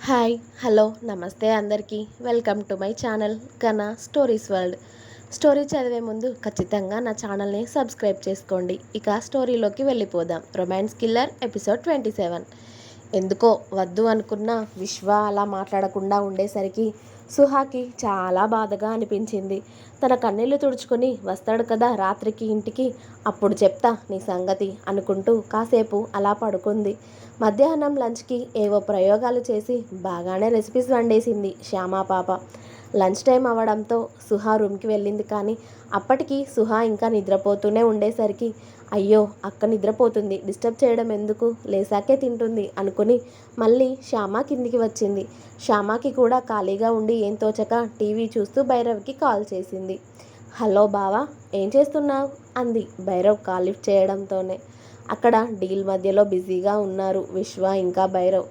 Hi hello నమస్తే అందరికీ welcome to my channel ఘన స్టోరీస్ వరల్డ్. స్టోరీ చదివే ముందు ఖచ్చితంగా నా ఛానల్ని సబ్స్క్రైబ్ చేసుకోండి. ఇక స్టోరీలోకి వెళ్ళిపోదాం. Romance killer episode 27. ఎందుకో వద్దు అనుకున్న విశ్వ అలా మాట్లాడకుండా ఉండేసరికి సుహాకి చాలా బాధగా అనిపించింది. తన కన్నీళ్లు తుడుచుకొని వస్తాడు కదా రాత్రికి ఇంటికి, అప్పుడు చెప్తా నీ సంగతి అనుకుంటూ కాసేపు అలా పడుకుంది. మధ్యాహ్నం లంచ్కి ఏవో ప్రయోగాలు చేసి బాగానే రెసిపీస్ వండేసింది శ్యామా పాప. లంచ్ టైం అవ్వడంతో సుహా రూమ్కి వెళ్ళింది. కానీ అప్పటికి సుహా ఇంకా నిద్రపోతూనే ఉండేసరికి అయ్యో అక్క నిద్రపోతుంది, డిస్టర్బ్ చేయడం ఎందుకు, లేసాకే తింటుంది అనుకుని మళ్ళీ శ్యామ కిందికి వచ్చింది. శ్యామకి కూడా ఖాళీగా ఉండి ఏం తోచక టీవీ చూస్తూ భైరవ్కి కాల్ చేసింది. హలో బావా, ఏం చేస్తున్నావు అంది భైరవ్ కాల్ లిఫ్ట్ చేయడంతోనే. అక్కడ డీల్ మధ్యలో బిజీగా ఉన్నారు విశ్వ ఇంకా భైరవ్.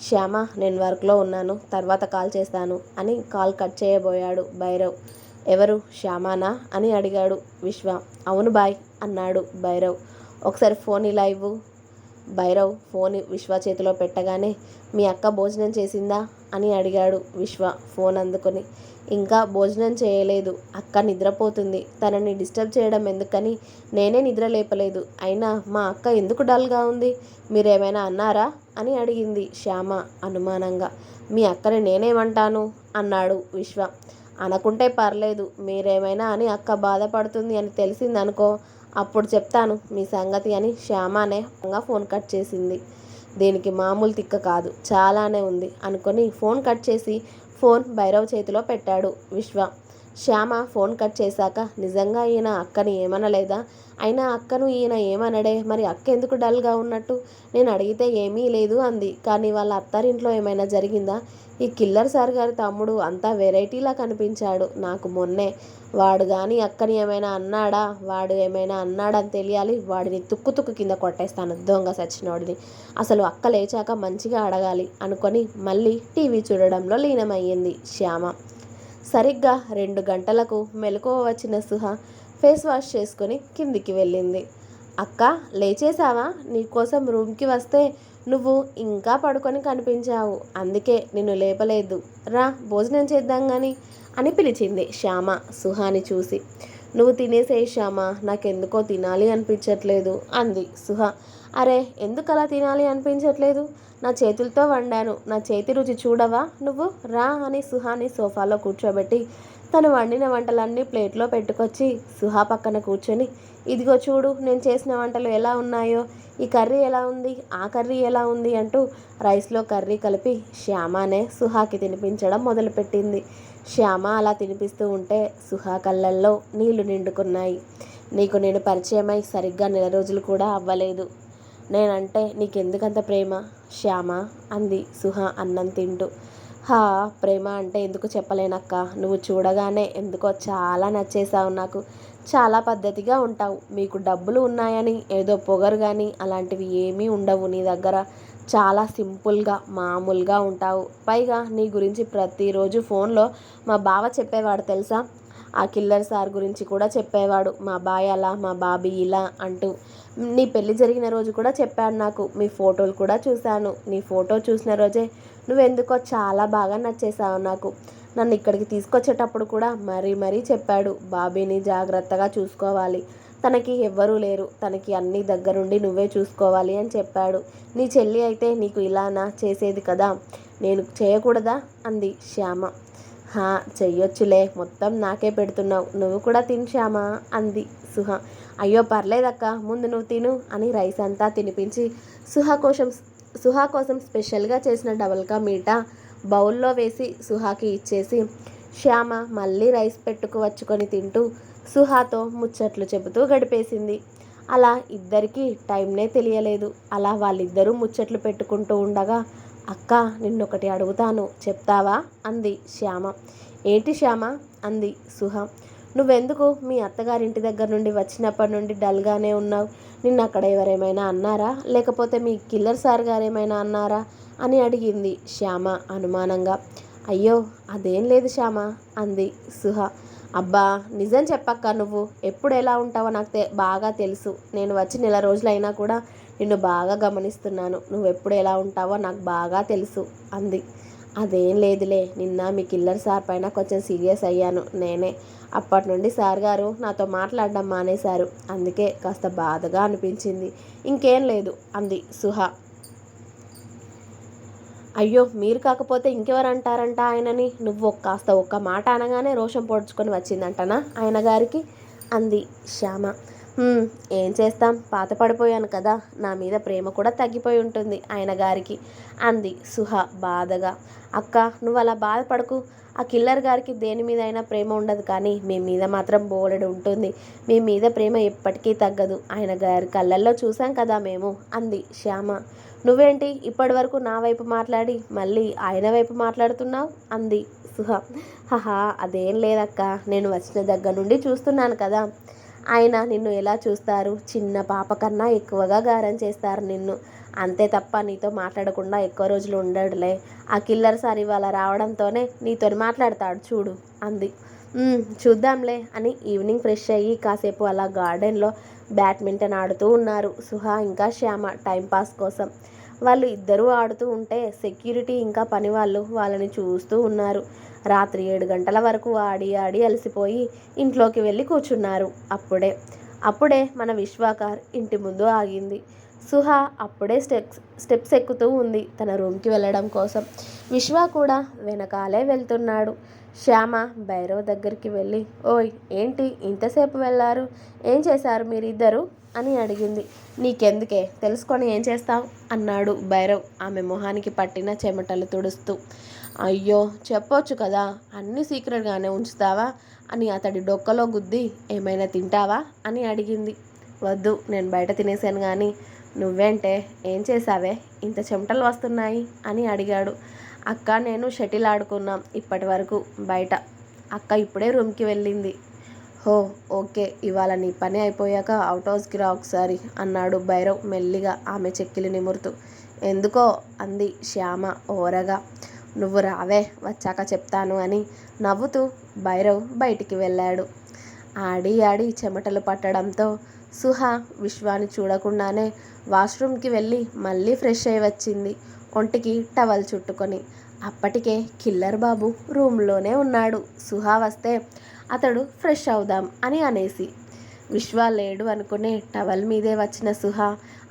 శ్యామ నేను వర్క్లో ఉన్నాను, తర్వాత కాల్ చేస్తాను అని కాల్ కట్ చేయబోయాడు భైరవ్. ఎవరు శ్యామానా అని అడిగాడు విశ్వ. అవును బాయ్ అన్నాడు భైరవ్. ఒకసారి ఫోన్ ఇలా ఇవ్వు. భైరవ్ ఫోన్ విశ్వ చేతిలో పెట్టగానే మీ అక్క భోజనం చేసిందా అని అడిగాడు విశ్వ ఫోన్ అందుకొని. ఇంకా భోజనం చేయలేదు, అక్క నిద్రపోతుంది, తనని డిస్టర్బ్ చేయడం ఎందుకని నేనే నిద్ర లేపలేదు. అయినా మా అక్క ఎందుకు డల్గా ఉంది, మీరేమైనా అన్నారా అని అడిగింది శ్యామ అనుమానంగా. మీ అక్కని నేనేమంటాను అన్నాడు విశ్వ. అనకుంటే పర్లేదు, మీరేమైనా అని అక్క బాధపడుతుంది అని తెలిసిందనుకో, అప్పుడు చెప్తాను మీ సంగతి అని శ్యామనే ఫోన్ కట్ చేసింది. దీనికి మామూలు తిక్క కాదు, చాలానే ఉంది అనుకొని ఫోన్ కట్ చేసి ఫోన్ భైరవ్ చేతిలో పెట్టాడు విశ్వ. శ్యామ ఫోన్ కట్ చేశాక నిజంగా ఈయన అక్కని ఏమనలేదా, అయినా అక్కను ఈయన ఏమనడే, మరి అక్క ఎందుకు డల్గా ఉన్నట్టు, నేను అడిగితే ఏమీ లేదు అంది. కానీ వాళ్ళ అత్తారింట్లో ఏమైనా జరిగిందా, ఈ కిల్లర్ సార్ గారి తమ్ముడు అంతా వెరైటీలా కనిపించాడు నాకు మొన్నే. వాడు కానీ అక్కని ఏమైనా అన్నాడా, వాడు ఏమైనా అన్నాడని తెలియాలి, వాడిని తుక్కు తుక్కు కింద కొట్టేస్తాను దొంగ సచ్చినోడిని. అసలు అక్క లేచాక మంచిగా అడగాలి అనుకొని మళ్ళీ టీవీ చూడడంలో లీనమయ్యింది శ్యామ. సరిగ్గా 2 గంటలకు మెలకువ వచ్చిన సుహ ఫేస్ వాష్ చేసుకొని కిందికి వెళ్ళింది. అక్క లేచేసావా, నీకోసం రూమ్కి వస్తే నువ్వు ఇంకా పడుకొని కనిపించావు, అందుకే నిన్ను లేపలేదు, రా భోజనం చేద్దాం గాని అని పిలిచింది శ్యామ సుహాని చూసి. నువ్వు తినేసేయి శ్యామ, నాకెందుకో తినాలి అనిపించట్లేదు అంది సుహ. అరే ఎందుకు అలా తినాలి అనిపించట్లేదు, నా చేతులతో వండాను, నా చేతి రుచి చూడవా నువ్వు, రా అని సుహాని సోఫాలో కూర్చోబెట్టి తను వండిన వంటలన్నీ ప్లేట్లో పెట్టుకొచ్చి సుహా పక్కన కూర్చొని ఇదిగో చూడు నేను చేసిన వంటలు ఎలా ఉన్నాయో, ఈ కర్రీ ఎలా ఉంది, ఆ కర్రీ ఎలా ఉంది అంటూ రైస్లో కర్రీ కలిపి శ్యామనే సుహాకి తినిపించడం మొదలుపెట్టింది. శ్యామ అలా తినిపిస్తూ ఉంటే సుహా కళ్ళల్లో నీళ్లు నిండుకున్నాయి. నీకు నేను పరిచయమై సరిగ్గా 1 రోజులు కూడా అవ్వలేదు, నేనంటే నీకెందుకంత ప్రేమ శ్యామ అంది సుహ అన్నం తింటూ. హా, ప్రేమ అంటే ఎందుకు చెప్పలేనక్క, నువ్వు చూడగానే ఎందుకో చాలా నచ్చేసావు నాకు, చాలా పద్ధతిగా ఉంటావు, మీకు డబ్బులు ఉన్నాయని ఏదో పొగరు కానీ అలాంటివి ఏమీ ఉండవు నీ దగ్గర, చాలా సింపుల్గా మామూలుగా ఉంటావు. పైగా నీ గురించి ప్రతిరోజు ఫోన్లో మా బావ చెప్పేవాడు తెలుసా, ఆ కిల్లర్ సార్ గురించి కూడా చెప్పేవాడు, మా బాయ్ అలా మా బాబీ ఇలా అంటూ. నీ పెళ్ళి జరిగిన రోజు కూడా చెప్పాడు నాకు, మీ ఫోటోలు కూడా చూశాను, నీ ఫోటో చూసిన రోజే నువ్వెందుకో చాలా బాగా నచ్చేసావు నాకు. నన్ను ఇక్కడికి తీసుకొచ్చేటప్పుడు కూడా మరీ చెప్పాడు, బాబీని జాగ్రత్తగా చూసుకోవాలి, తనకి ఎవ్వరూ లేరు, తనకి అన్ని దగ్గరుండి నువ్వే చూసుకోవాలి అని చెప్పాడు. నీ చెల్లి అయితే నీకు ఇలానా చేసేది కదా, నేను చేయకూడదా అంది శ్యామ. హా చెయ్యొచ్చులే, మొత్తం నాకే పెడుతున్నావు, నువ్వు కూడా తిను శ్యామ అంది సుహ. అయ్యో పర్లేదక్క, ముందు నువ్వు తిను అని రైస్ అంతా తినిపించి సుహా కోసం స్పెషల్గా చేసిన డబల్ కా మీఠా బౌల్లో వేసి సుహాకి ఇచ్చేసి శ్యామ మళ్ళీ రైస్ పెట్టుకు వచ్చుకొని తింటూ సుహాతో ముచ్చట్లు చెబుతూ గడిపేసింది. అలా ఇద్దరికీ టైంనే తెలియలేదు. అలా వాళ్ళిద్దరూ ముచ్చట్లు పెట్టుకుంటూ ఉండగా అక్క నిన్నొకటి అడుగుతాను చెప్తావా అంది శ్యామ. ఏంటి శ్యామ అంది సుహ. నువ్వెందుకు మీ అత్తగారింటి దగ్గర నుండి వచ్చినప్పటి నుండి డల్గానే ఉన్నావు, నిన్న అక్కడ ఎవరేమైనా అన్నారా, లేకపోతే మీ కిల్లర్ సార్ గారేమైనా అన్నారా అని అడిగింది శ్యామ అనుమానంగా. అయ్యో అదేం లేదు శ్యామ అంది సుహ. అబ్బా నిజం చెప్పక్క, నువ్వు ఎప్పుడు ఎలా ఉంటావో నాకు బాగా తెలుసు, నేను వచ్చి 1 రోజులైనా కూడా నిన్ను బాగా గమనిస్తున్నాను, నువ్వెప్పుడు ఎలా ఉంటావో నాకు బాగా తెలుసు అంది. అదేం లేదులే, నిన్న మీ కిల్లర్ సార్ పైన కొంచెం సీరియస్ అయ్యాను నేనే. అప్పటి నుండి సార్ గారు నాతో మాట్లాడడం మానేశారు. అందుకే కాస్త బాధగా అనిపించింది. ఇంకేం లేదు అంది సుహ. అయ్యో, మీరు కాకపోతే ఇంకెవరు అంటారంట ఆయనని? నువ్వు కాస్త ఒక్క మాట అనగానే రోషం పొడుచుకొని వచ్చిందంటనా ఆయన గారికి అంది శ్యామ. ఏం చేస్తాం, పాత పడిపోయాను కదా, నా మీద ప్రేమ కూడా తగ్గిపోయి ఉంటుంది ఆయన గారికి అంది సుహ బాధగా. అక్క, నువ్వు అలా బాధపడకు. ఆ కిల్లర్ గారికి దేని మీద అయినా ప్రేమ ఉండదు, కానీ మీ మీద మాత్రం బోలెడు ఉంటుంది. మీ మీద ప్రేమ ఎప్పటికీ తగ్గదు. ఆయన గారి కళ్ళల్లో చూసాం కదా మేము అంది శ్యామ. నువ్వేంటి ఇప్పటి వరకు నా వైపు మాట్లాడి మళ్ళీ ఆయన వైపు మాట్లాడుతున్నావు అంది సుహ. హహా, అదేం లేదక్క, నేను వచ్చిన దగ్గర నుండి చూస్తున్నాను కదా. ఆయన నిన్ను ఎలా చూస్తారు, చిన్న పాప కన్నా ఎక్కువగా గారం చేస్తారు నిన్ను. అంతే తప్ప నీతో మాట్లాడకుండా ఎక్కువ రోజులు ఉండడులే. ఆ కిల్లర్ సార్ ఇవాళ రావడంతోనే నీతో మాట్లాడతాడు చూడు అంది. చూద్దాంలే అని ఈవినింగ్ ఫ్రెష్ అయ్యి కాసేపు అలా గార్డెన్లో బ్యాడ్మింటన్ ఆడుతూ ఉన్నారు సుహ ఇంకా శ్యామ టైంపాస్ కోసం. వాళ్ళు ఇద్దరూ ఆడుతూ ఉంటే సెక్యూరిటీ ఇంకా పని వాళ్ళు వాళ్ళని చూస్తూ ఉన్నారు. రాత్రి 7 గంటల వరకు ఆడి ఆడి అలసిపోయి ఇంట్లోకి వెళ్ళి కూర్చున్నారు. అప్పుడే మన విశ్వాకార్ ఇంటి ముందు ఆగింది. సుహ అప్పుడే స్టెప్స్ ఎక్కుతూ ఉంది తన రూమ్కి వెళ్ళడం కోసం. విశ్వ కూడా వెనకాలే వెళ్తున్నాడు. శ్యామ భైరవ్ దగ్గరికి వెళ్ళి, ఓయ్ ఏంటి ఇంతసేపు వెళ్ళారు, ఏం చేశారు మీరిద్దరు అని అడిగింది. నీకెందుకే, తెలుసుకొని ఏం చేస్తావు అన్నాడు భైరవ్ ఆమె మొహానికి పట్టిన చెమటలు తుడుస్తూ. అయ్యో చెప్పొచ్చు కదా, అన్నీ సీక్రెట్గానే ఉంచుతావా అని అతడి డొక్కలో గుద్ది, ఏమైనా తింటావా అని అడిగింది. వద్దు, నేను బయట తినేసాను. కానీ నువ్వేంటే, ఏం చేసావే, ఇంత చెమటలు వస్తున్నాయి అని అడిగాడు. అక్క, నేను షటిల్ ఆడుకున్నాం ఇప్పటి వరకు బయట. అక్క ఇప్పుడే రూమ్కి వెళ్ళింది. హో ఓకే, ఇవాళ నీ పని అయిపోయాక అవుట్ హౌస్కి రా ఒకసారి అన్నాడు భైరవ్ మెల్లిగా ఆమె చెక్కిలి నిమురుతూ. ఎందుకో అంది శ్యామ ఓరగా. నువ్వు రావే, వచ్చాక చెప్తాను అని నవ్వుతూ భైరవ్ బయటికి వెళ్ళాడు. ఆడి ఆడి చెమటలు పట్టడంతో సుహ విశ్వాని చూడకుండానే వాష్రూమ్కి వెళ్ళి మళ్ళీ ఫ్రెష్ అయి వచ్చింది, ఒంటికి టవల్ చుట్టుకొని. అప్పటికే కిల్లర్ బాబు రూమ్లోనే ఉన్నాడు. సుహ వస్తే అతడు ఫ్రెష్ అవుదాం అని అనేసి. విశ్వ లేడు అనుకునే టవల్ మీదే వచ్చిన సుహ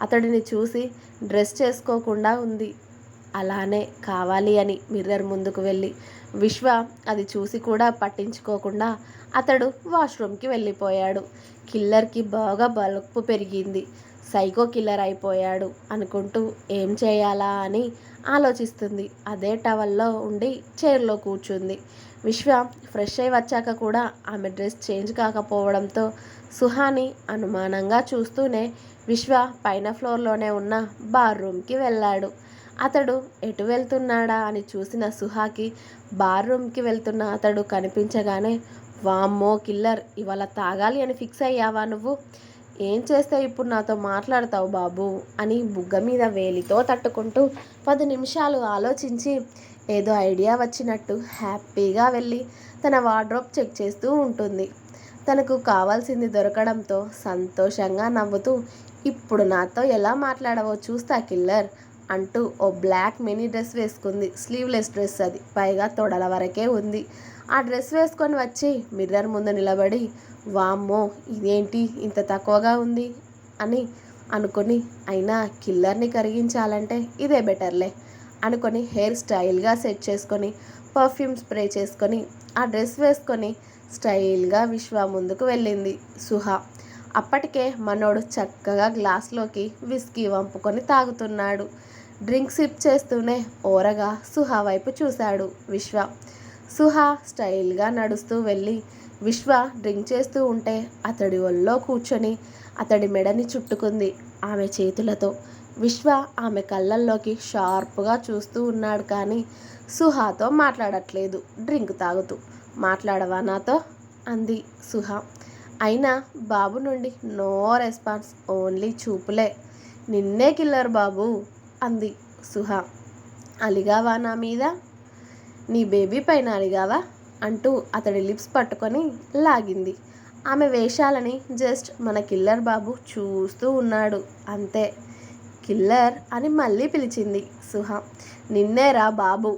అతడిని చూసి డ్రెస్ చేసుకోకుండా ఉంది. అలానే కావాలి అని మిర్రర్ ముందుకు వెళ్ళి విశ్వ అది చూసి కూడా పట్టించుకోకుండా అతడు వాష్రూమ్కి వెళ్ళిపోయాడు. కిల్లర్కి బాగా బలుపు పెరిగింది. సైకో కిల్లర్ అయిపోయాడు అనుకుంటూ ఏం చేయాలా అని ఆలోచిస్తుంది. అదే టవల్లో ఉండి చైర్లో కూర్చుంది. విశ్వ ఫ్రెష్ అయి వచ్చాక కూడా ఆమె డ్రెస్ చేంజ్ కాకపోవడంతో సుహాని అనుమానంగా చూస్తూనే విశ్వ పైన ఫ్లోర్లోనే ఉన్న బార్ రూమ్కి వెళ్ళాడు. అతడు ఎటు వెళ్తున్నాడా అని చూసిన సుహాకి బార్ రూమ్కి వెళ్తున్న అతడు కనిపించగానే, వామ్మో కిల్లర్, ఇవాళ తాగాలి అని ఫిక్స్ అయ్యావా నువ్వు? ఏం చేస్తే ఇప్పుడు నాతో మాట్లాడతావు బాబు అని బుగ్గ మీద వేలితో తట్టుకుంటూ 10 నిమిషాలు ఆలోచించి ఏదో ఐడియా వచ్చినట్టు హ్యాపీగా వెళ్ళి తన వార్డ్రోబ్ చెక్ చేస్తూ ఉంటుంది. తనకు కావాల్సింది దొరకడంతో సంతోషంగా నవ్వుతూ, ఇప్పుడు నాతో ఎలా మాట్లాడవో చూస్తా కిల్లర్ అంటూ ఓ బ్లాక్ మినీ డ్రెస్ వేసుకుంది. స్లీవ్లెస్ డ్రెస్ అది, పైగా తొడల వరకే ఉంది. ఆ డ్రెస్ వేసుకొని వచ్చి మిర్రర్ ముందు నిలబడి, వామ్మో ఇదేంటి ఇంత తక్కువగా ఉంది అని అనుకొని, అయినా కిల్లర్ని కరిగించాలంటే ఇదే బెటర్లే అనుకొని హెయిర్ స్టైల్గా సెట్ చేసుకొని పర్ఫ్యూమ్ స్ప్రే చేసుకొని ఆ డ్రెస్ వేసుకొని స్టైల్గా విశ్వ ముందుకు వెళ్ళింది సుహ. అప్పటికే మనోడు చక్కగా గ్లాస్లోకి విస్కీ వంపుకొని తాగుతున్నాడు. డ్రింక్ సిప్ చేస్తూనే ఓరగా సుహ వైపు చూశాడు విశ్వ. సుహ స్టైల్గా నడుస్తూ వెళ్ళి విశ్వ డ్రింక్ చేస్తూ ఉంటే అతడి ఒళ్ళో కూర్చొని అతడి మెడని చుట్టుకుంది ఆమె చేతులతో. విశ్వ ఆమె కళ్ళల్లోకి షార్ప్గా చూస్తూ ఉన్నాడు, కానీ సుహాతో మాట్లాడట్లేదు. డ్రింక్ తాగుతూ. మాట్లాడవా నాతో అంది సుహ. అయినా బాబు నుండి నో రెస్పాన్స్, ఓన్లీ చూపులే. నిన్నే కిల్లర్ బాబు అంది సుహ. అలిగావా నా మీద? నీ బేబీ పైన అలిగావా అంటూ అతడి లిప్స్ పట్టుకొని లాగింది. ఆమె వేషాలని జస్ట్ మన కిల్లర్ బాబు చూస్తూ ఉన్నాడు అంతే. కిల్లర్ అని మళ్ళీ పిలిచింది సుహ. నిన్నేరా బాబు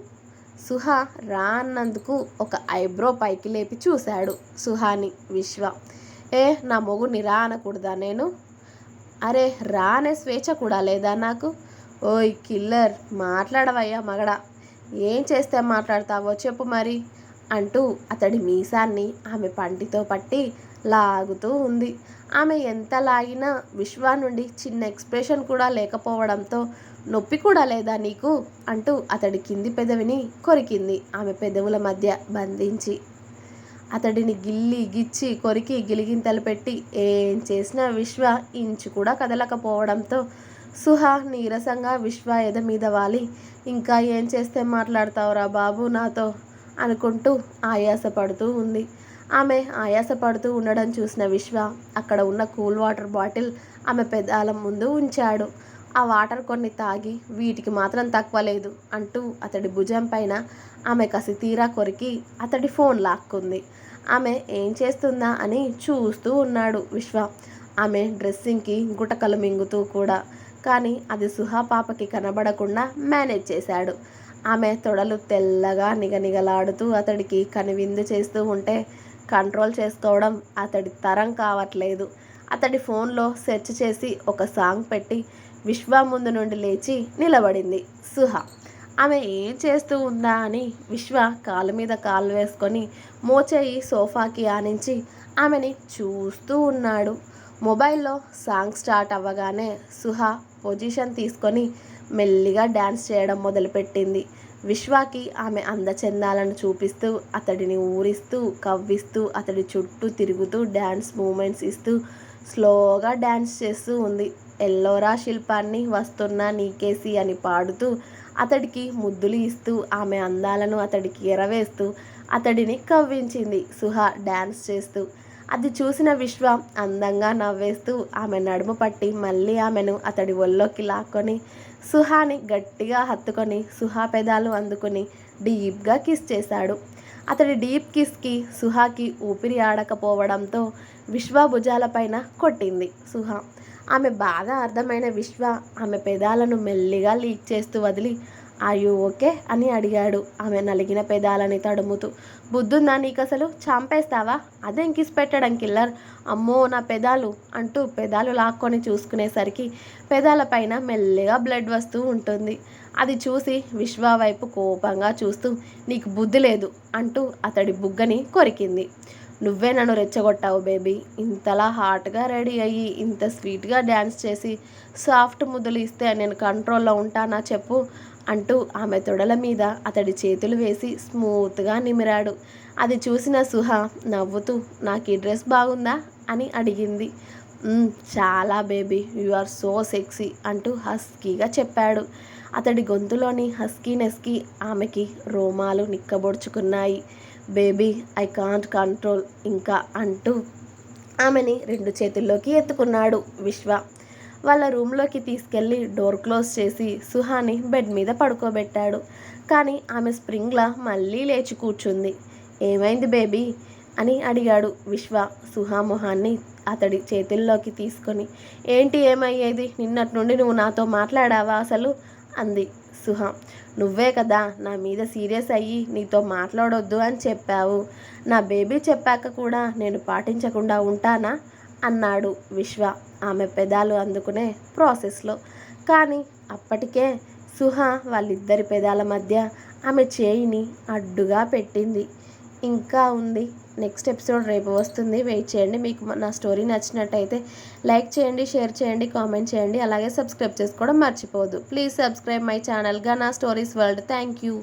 సుహా రా అన్నందుకు ఒక ఐబ్రో పైకి లేపి చూశాడు సుహాని. విశ్వ, ఏ నా మొగుడిని రా అనకూడదా నేను? అరే రా అనే స్వేచ్ఛ కూడా లేదా నాకు? ఓయ్ కిల్లర్, మాట్లాడవయ్యా మగడా, ఏం చేస్తే మాట్లాడతావో చెప్పు మరి అంటూ అతడి మీసాన్ని ఆమె పంటితో పట్టి లాగుతూ ఉంది. ఆమె ఎంత లాగినా విశ్వ నుండి చిన్న ఎక్స్ప్రెషన్ కూడా లేకపోవడంతో, నొప్పి కూడా లేదా నీకు అంటూ అతడి కింది పెదవిని కొరికింది ఆమె పెదవుల మధ్య బంధించి. అతడిని గిల్లి గిచ్చి కొరికి గిలిగింతలు పెట్టి ఏం చేసినా విశ్వ ఇంచు కూడా కదలకపోవడంతో సుహా నీరసంగా విశ్వ ఎద మీద వాలి, ఇంకా ఏం చేస్తే మాట్లాడతావురా బాబు నాతో అనుకుంటూ ఆయాసపడుతూ ఉంది. ఆమె ఆయాసపడుతూ ఉండడం చూసిన విశ్వ అక్కడ ఉన్న కూల్ వాటర్ బాటిల్ ఆమె పెదాల ముందు ఉంచాడు. ఆ వాటర్ కొన్ని తాగి, వీటికి మాత్రం తక్కువ లేదు అంటూ అతడి భుజం పైన ఆమె కసి తీరా కొరికి అతడి ఫోన్ లాక్కుంది. ఆమె ఏం చేస్తుందా అని చూస్తూ ఉన్నాడు విశ్వ, ఆమె డ్రెస్సింగ్కి గుటకలు మింగుతూ కూడా. కానీ అది సుహా పాపకి కనబడకుండా మేనేజ్ చేశాడు. ఆమె తొడలు తెల్లగా నిగనిగలాడుతూ అతడికి కనువిందు చేస్తూ ఉంటే కంట్రోల్ చేసుకోవడం అతడి తరం కావట్లేదు. అతడి ఫోన్లో సెర్చ్ చేసి ఒక సాంగ్ పెట్టి విశ్వ ముందు నుండి లేచి నిలబడింది సుహా. ఆమె ఏం చేస్తూ ఉందా అని విశ్వ కాలు మీద కాలు వేసుకొని మోచేయి సోఫాకి ఆనించి ఆమెని చూస్తూ ఉన్నాడు. మొబైల్లో సాంగ్ స్టార్ట్ అవ్వగానే సుహా పొజిషన్ తీసుకొని మెల్లిగా డ్యాన్స్ చేయడం మొదలుపెట్టింది. విశ్వాకి ఆమె అందచందాలను చూపిస్తూ అతడిని ఊరిస్తూ కవ్విస్తూ అతడి చుట్టూ తిరుగుతూ డ్యాన్స్ మూమెంట్స్ ఇస్తూ స్లోగా డ్యాన్స్ చేస్తూ ఉంది. ఎల్లోరా శిల్పాన్ని వస్తున్నా నీకేసి అని పాడుతూ అతడికి ముద్దులు ఇస్తూ ఆమె అందాలను అతడికి ఎరవేస్తూ అతడిని కవ్వించింది సుహా డ్యాన్స్ చేస్తూ. అది చూసిన విశ్వ అందంగా నవ్వేస్తూ ఆమె నడుము పట్టి మళ్ళీ ఆమెను అతడి ఒళ్ళోకి లాక్కొని సుహాని గట్టిగా హత్తుకొని సుహా పెదాలు అందుకుని డీప్గా కిస్ చేశాడు. అతడి డీప్ కిస్కి సుహాకి ఊపిరి ఆడకపోవడంతో విశ్వ భుజాలపైన కొట్టింది సుహా. ఆమె బాధ అర్థమైన విశ్వ ఆమె పెదాలను మెల్లిగా లీక్ చేస్తూ వదిలి, ఆర్ యూ ఓకే అని అడిగాడు ఆమె నలిగిన పెదాలని తడుముతూ. బుద్ధుందా నీకసలు, చంపేస్తావా? అదేం కిస్ పెట్టడం కిల్లర్, అమ్మో నా పెదాలు అంటూ పెదాలు లాక్కొని చూసుకునేసరికి పెదాలపైన మెల్లిగా బ్లడ్ వస్తూ ఉంటుంది. అది చూసి విశ్వ వైపు కోపంగా చూస్తూ, నీకు బుద్ధి లేదు అంటూ అతడి బుగ్గని కొరికింది. నువ్వే నన్ను రెచ్చగొట్టావు బేబీ, ఇంతలా హాట్గా రెడీ అయ్యి ఇంత స్వీట్గా డ్యాన్స్ చేసి సాఫ్ట్ ముద్దులు ఇస్తే నేను కంట్రోల్లో ఉంటానా చెప్పు అంటూ ఆమె తొడల మీద అతడి చేతులు వేసి స్మూత్గా నిమిరాడు. అది చూసిన సుహా నవ్వుతూ, నాకు ఈ డ్రెస్ బాగుందా అని అడిగింది. చాలా baby, you are so sexy అంటూ హస్కీగా చెప్పాడు. అతడి గొంతులోని హస్కీనెస్కి ఆమెకి రోమాలు నిక్కబొడుచుకున్నాయి. బేబీ ఐ కాంట్ కంట్రోల్ ఇంకా అంటూ ఆమెని 2 చేతుల్లోకి ఎత్తుకున్నాడు విశ్వ. వాళ్ళ రూమ్లోకి తీసుకెళ్ళి డోర్ క్లోజ్ చేసి సుహాని బెడ్ మీద పడుకోబెట్టాడు. కానీ ఆమె స్ప్రింగ్లా మళ్ళీ లేచి కూర్చుంది. ఏమైంది బేబీ అని అడిగాడు విశ్వ సుహా మొహాన్ని అతడి చేతుల్లోకి తీసుకొని. ఏంటి ఏమయ్యేది, నిన్నటి నుండి నువ్వు నాతో మాట్లాడావా అసలు అంది సుహా. నువ్వే కదా నా మీద సీరియస్ అయ్యి నీతో మాట్లాడొద్దు అని చెప్పావు. నా బేబీ చెప్పాక కూడా నేను పాటించకుండా ఉంటానా అన్నాడు విశ్వ ఆమె పెదాలు అందుకునే ప్రాసెస్లో. కానీ అప్పటికే సుహా వాళ్ళిద్దరి పెదాల మధ్య ఆమె చేయిని అడ్డుగా పెట్టింది. ఇంకా ఉంది. నెక్స్ట్ ఎపిసోడ్ రేపు వస్తుంది, వెయిట్ చేయండి. మీకు నా స్టోరీ నచ్చినట్టయితే లైక్ చేయండి, షేర్ చేయండి, కామెంట్ చేయండి. అలాగే సబ్స్క్రైబ్ చేసుకోవడం మర్చిపోవద్దు. Please subscribe my channel Gana stories world. Thank you.